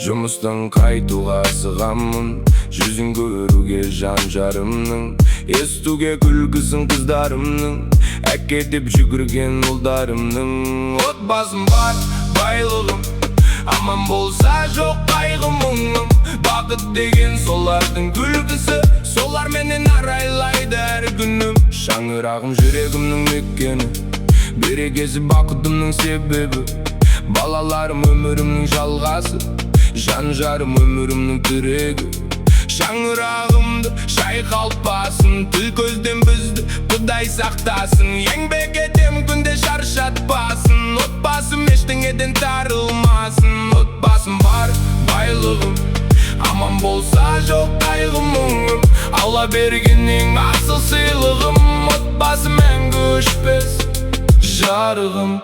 Жұмыстан қайтуға асығамын, жүзін көруге жан жарымның, естуге күлкісін қыздарымның, әке деп жүгірген ұлдарымның. Отбасым бар, байлығым, аман болса жоқ қайғы мұңым. Бақыт деген солардың күлкісі, солар менен арайлайды әр күнім. Шаңырағым жүрегімнің мекені, берекесі бақытымның себебі. Балаларым өмірімнің жалғасы, жан жарым өмірімнің тірегі. Шаңырағымды шайқалтпасын, тіл көзден бізді Құдай сақтасын. Еңбек етем күнде шаршатпасын, отбасым ештеңеден тарылмасын. Отбасым бар, байлығым, аман болса жоқ қайғы мұңым. Алла берген ең асыл сыйлығым, отбасым мәңгі өшпес жарығым.